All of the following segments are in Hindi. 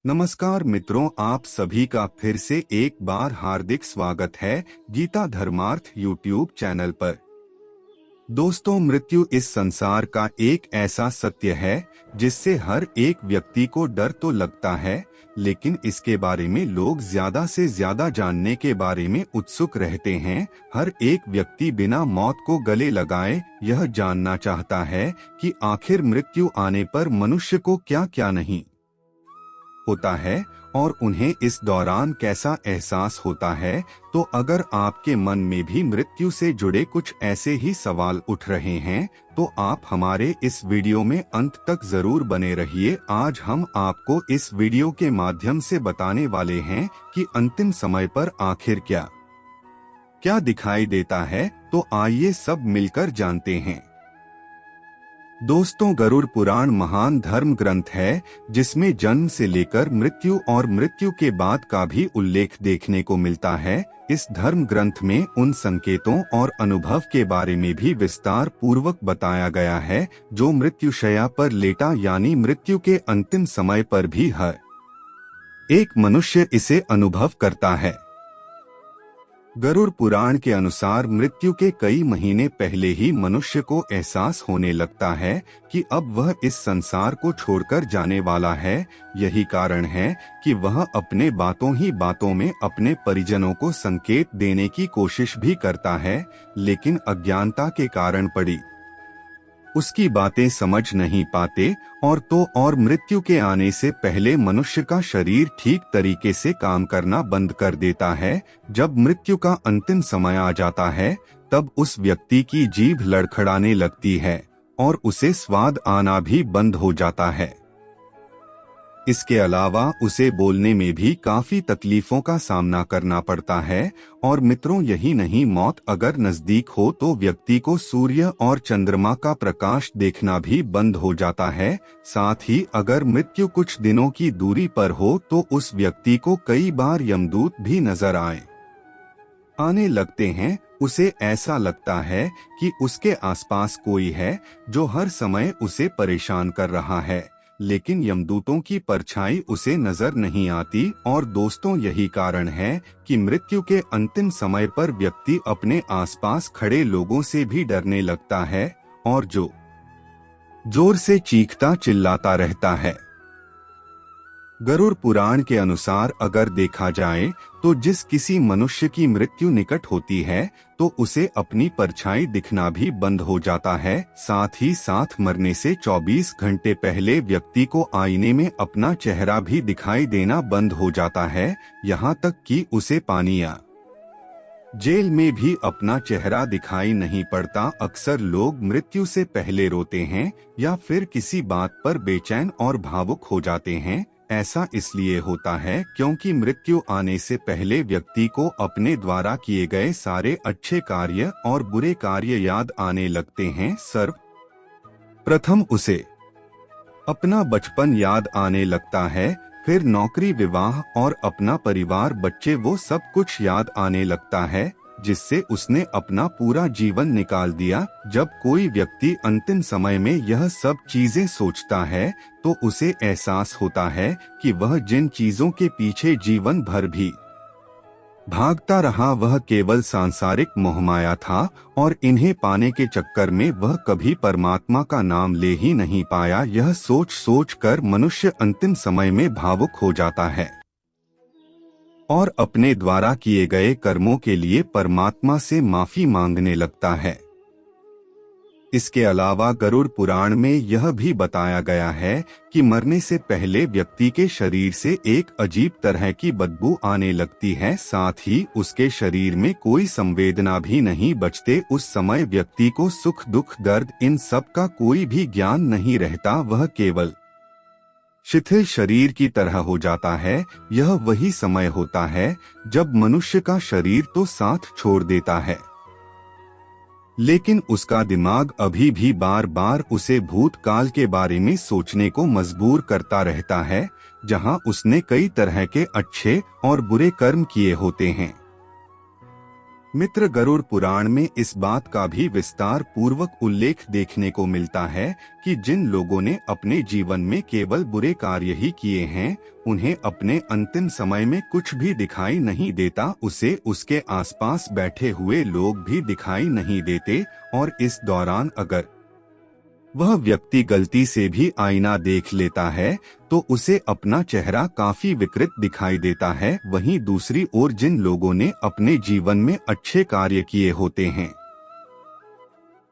नमस्कार मित्रों, आप सभी का फिर से एक बार हार्दिक स्वागत है गीता धर्मार्थ यूट्यूब चैनल पर। दोस्तों, मृत्यु इस संसार का एक ऐसा सत्य है जिससे हर एक व्यक्ति को डर तो लगता है, लेकिन इसके बारे में लोग ज्यादा से ज्यादा जानने के बारे में उत्सुक रहते हैं। हर एक व्यक्ति बिना मौत को गले लगाए यह जानना चाहता है कि आखिर मृत्यु आने पर मनुष्य को क्या क्या नहीं होता है और उन्हें इस दौरान कैसा एहसास होता है। तो अगर आपके मन में भी मृत्यु से जुड़े कुछ ऐसे ही सवाल उठ रहे हैं तो आप हमारे इस वीडियो में अंत तक जरूर बने रहिए। आज हम आपको इस वीडियो के माध्यम से बताने वाले हैं कि अंतिम समय पर आखिर क्या क्या दिखाई देता है। तो आइए सब मिलकर जानते हैं। दोस्तों, गरुड़ पुराण महान धर्म ग्रंथ है जिसमें जन्म से लेकर मृत्यु और मृत्यु के बाद का भी उल्लेख देखने को मिलता है। इस धर्म ग्रंथ में उन संकेतों और अनुभव के बारे में भी विस्तार पूर्वक बताया गया है जो मृत्युशैया पर लेटा यानी मृत्यु के अंतिम समय पर भी हर एक मनुष्य इसे अनुभव करता है। गरुड़ पुराण के अनुसार मृत्यु के कई महीने पहले ही मनुष्य को एहसास होने लगता है कि अब वह इस संसार को छोड़कर जाने वाला है। यही कारण है कि वह अपने बातों ही बातों में अपने परिजनों को संकेत देने की कोशिश भी करता है, लेकिन अज्ञानता के कारण पड़ी उसकी बातें समझ नहीं पाते और मृत्यु के आने से पहले मनुष्य का शरीर ठीक तरीके से काम करना बंद कर देता है। जब मृत्यु का अंतिम समय आ जाता है तब उस व्यक्ति की जीभ लड़खड़ाने लगती है और उसे स्वाद आना भी बंद हो जाता है। इसके अलावा उसे बोलने में भी काफी तकलीफों का सामना करना पड़ता है। और मित्रों, यही नहीं, मौत अगर नजदीक हो तो व्यक्ति को सूर्य और चंद्रमा का प्रकाश देखना भी बंद हो जाता है। साथ ही अगर मृत्यु कुछ दिनों की दूरी पर हो तो उस व्यक्ति को कई बार यमदूत भी नजर आने लगते हैं। उसे ऐसा लगता है कि उसके आसपास कोई है जो हर समय उसे परेशान कर रहा है, लेकिन यमदूतों की परछाई उसे नजर नहीं आती। और दोस्तों, यही कारण है कि मृत्यु के अंतिम समय पर व्यक्ति अपने आसपास खड़े लोगों से भी डरने लगता है और जो जोर से चीखता चिल्लाता रहता है। गरुड़ पुराण के अनुसार अगर देखा जाए तो जिस किसी मनुष्य की मृत्यु निकट होती है तो उसे अपनी परछाई दिखना भी बंद हो जाता है। साथ ही साथ मरने से 24 घंटे पहले व्यक्ति को आईने में अपना चेहरा भी दिखाई देना बंद हो जाता है। यहाँ तक कि उसे पानी या जेल में भी अपना चेहरा दिखाई नहीं पड़ता। अक्सर लोग मृत्यु से पहले रोते हैं या फिर किसी बात पर बेचैन और भावुक हो जाते हैं। ऐसा इसलिए होता है क्योंकि मृत्यु आने से पहले व्यक्ति को अपने द्वारा किए गए सारे अच्छे कार्य और बुरे कार्य याद आने लगते हैं। सर्वप्रथम उसे अपना बचपन याद आने लगता है, फिर नौकरी, विवाह और अपना परिवार, बच्चे, वो सब कुछ याद आने लगता है जिससे उसने अपना पूरा जीवन निकाल दिया। जब कोई व्यक्ति अंतिम समय में यह सब चीजें सोचता है तो उसे एहसास होता है कि वह जिन चीजों के पीछे जीवन भर भी भागता रहा वह केवल सांसारिक मोहमाया था और इन्हें पाने के चक्कर में वह कभी परमात्मा का नाम ले ही नहीं पाया। यह सोच सोच कर मनुष्य अंतिम समय में भावुक हो जाता है और अपने द्वारा किए गए कर्मों के लिए परमात्मा से माफी मांगने लगता है। इसके अलावा गरुड़ पुराण में यह भी बताया गया है कि मरने से पहले व्यक्ति के शरीर से एक अजीब तरह की बदबू आने लगती है। साथ ही उसके शरीर में कोई संवेदना भी नहीं बचते। उस समय व्यक्ति को सुख, दुख, दर्द, इन सब का कोई भी ज्ञान नहीं रहता। वह केवल शिथिल शरीर की तरह हो जाता है। यह वही समय होता है जब मनुष्य का शरीर तो साथ छोड़ देता है, लेकिन उसका दिमाग अभी भी बार बार उसे भूतकाल के बारे में सोचने को मजबूर करता रहता है, जहां उसने कई तरह के अच्छे और बुरे कर्म किए होते हैं। मित्र, गरुड़ पुराण में इस बात का भी विस्तार पूर्वक उल्लेख देखने को मिलता है कि जिन लोगों ने अपने जीवन में केवल बुरे कार्य ही किए हैं, उन्हें अपने अंतिम समय में कुछ भी दिखाई नहीं देता, उसे उसके आसपास बैठे हुए लोग भी दिखाई नहीं देते, और इस दौरान अगर वह व्यक्ति गलती से भी आईना देख लेता है तो उसे अपना चेहरा काफी विकृत दिखाई देता है। वहीं दूसरी ओर जिन लोगों ने अपने जीवन में अच्छे कार्य किए होते हैं,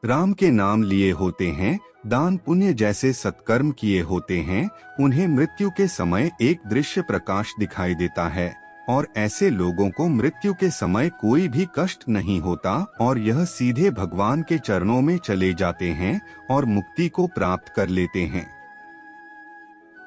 राम के नाम लिए होते हैं, दान पुण्य जैसे सत्कर्म किए होते हैं, उन्हें मृत्यु के समय एक दृश्य प्रकाश दिखाई देता है, और ऐसे लोगों को मृत्यु के समय कोई भी कष्ट नहीं होता और यह सीधे भगवान के चरणों में चले जाते हैं और मुक्ति को प्राप्त कर लेते हैं।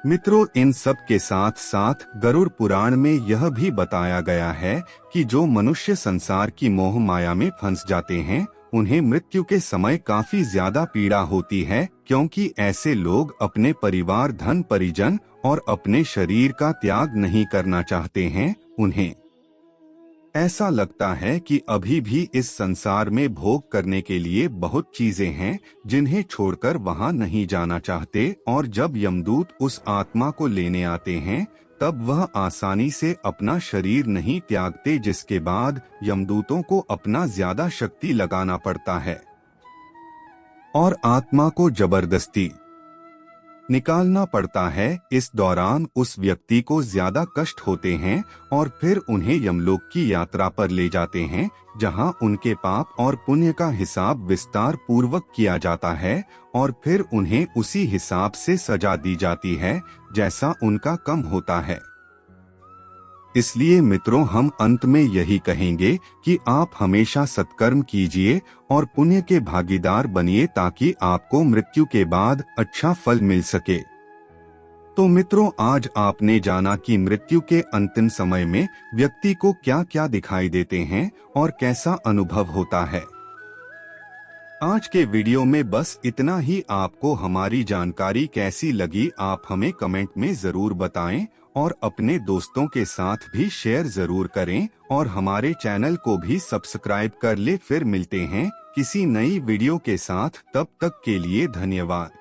मित्रों, इन सब के साथ साथ गरुड़ पुराण में यह भी बताया गया है कि जो मनुष्य संसार की मोह माया में फंस जाते हैं, उन्हें मृत्यु के समय काफी ज्यादा पीड़ा होती है, क्योंकि ऐसे लोग अपने परिवार, धन, परिजन और अपने शरीर का त्याग नहीं करना चाहते हैं। उन्हें ऐसा लगता है कि अभी भी इस संसार में भोग करने के लिए बहुत चीजें हैं जिन्हें छोड़कर वहां नहीं जाना चाहते, और जब यमदूत उस आत्मा को लेने आते हैं तब वह आसानी से अपना शरीर नहीं त्यागते, जिसके बाद यमदूतों को अपना ज्यादा शक्ति लगाना पड़ता है और आत्मा को जबरदस्ती निकालना पड़ता है। इस दौरान उस व्यक्ति को ज्यादा कष्ट होते हैं और फिर उन्हें यमलोक की यात्रा पर ले जाते हैं, जहां उनके पाप और पुण्य का हिसाब विस्तार पूर्वक किया जाता है और फिर उन्हें उसी हिसाब से सजा दी जाती है जैसा उनका कम होता है। इसलिए मित्रों, हम अंत में यही कहेंगे कि आप हमेशा सत्कर्म कीजिए और पुण्य के भागीदार बनिए, ताकि आपको मृत्यु के बाद अच्छा फल मिल सके। तो मित्रों, आज आपने जाना कि मृत्यु के अंतिम समय में व्यक्ति को क्या क्या दिखाई देते हैं और कैसा अनुभव होता है। आज के वीडियो में बस इतना ही। आपको हमारी जानकारी कैसी लगी, आप हमें कमेंट में जरूर बताएं और अपने दोस्तों के साथ भी शेयर जरूर करें और हमारे चैनल को भी सब्सक्राइब कर ले। फिर मिलते हैं किसी नई वीडियो के साथ, तब तक के लिए धन्यवाद।